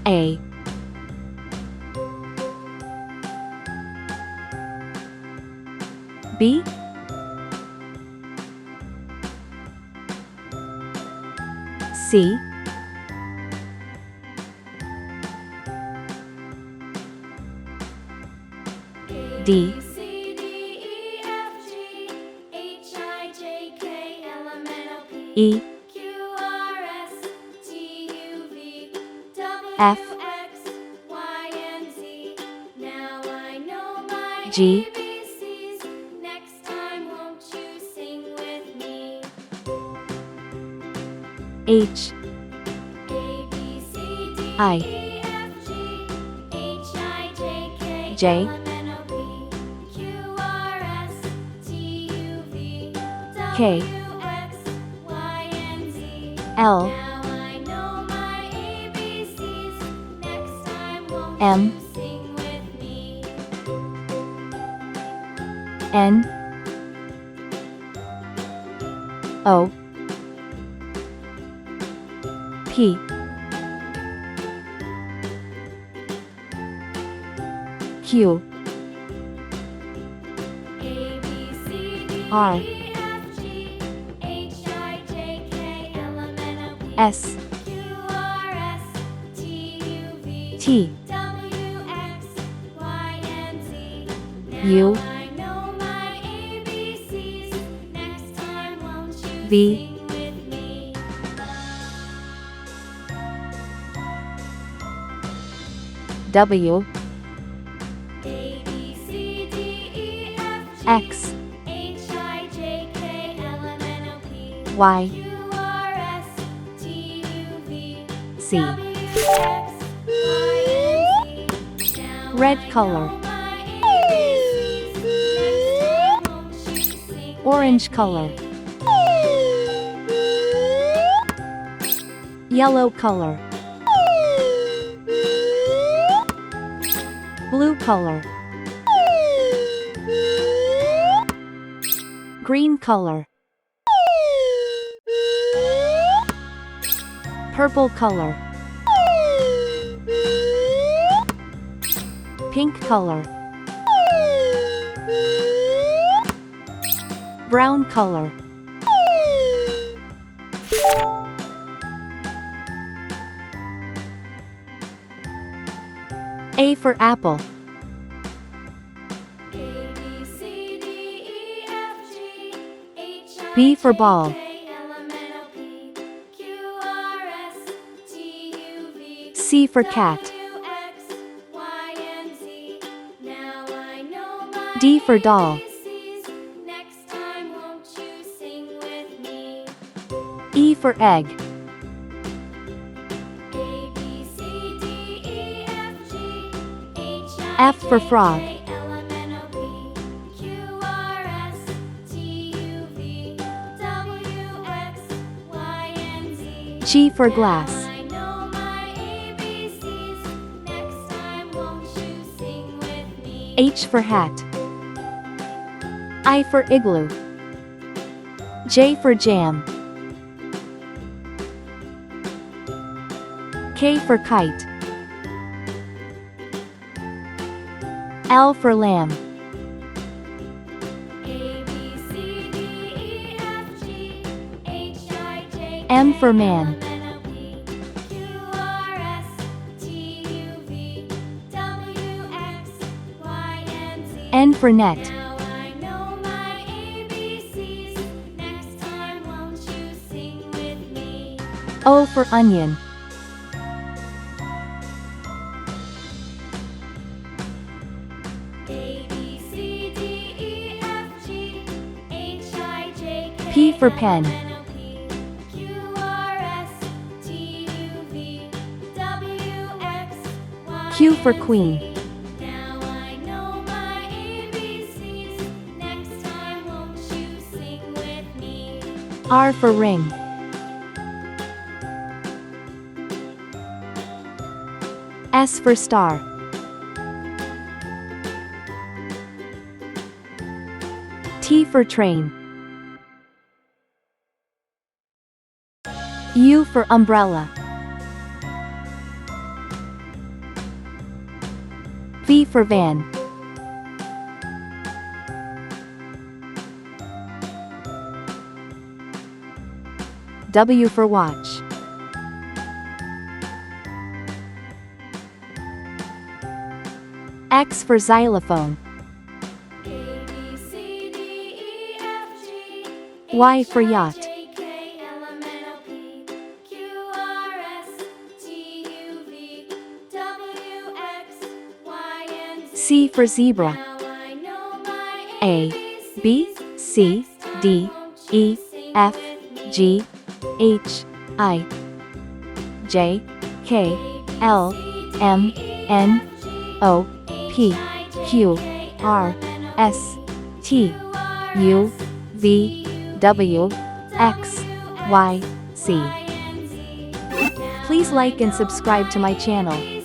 A, B, C, D, E, F, G, H, I, J, K, L, M, N, O, P, Q, R, S, T, U, V, W, X, Y, Z. Red color, orange color, yellow color, blue color, green color, purple color, pink color, brown color, A for apple, B for ball, C for cat, D for doll, E for egg, F for frog, G for glass, H for hat, I for igloo, J for jam, K for kite, L for lamb, M for man, N for net, O for onion, P for pen, Q for queen, R for ring, S for star, T for train, U for umbrella, V for van. W for watch. X for xylophone. Y for yacht. C for zebra. A, B, C, D, E, F, G, H, I, J, K, L, M, N, O, P, Q, R, S, T, U, V, W, X, Y, Z. Please like and subscribe to my channel.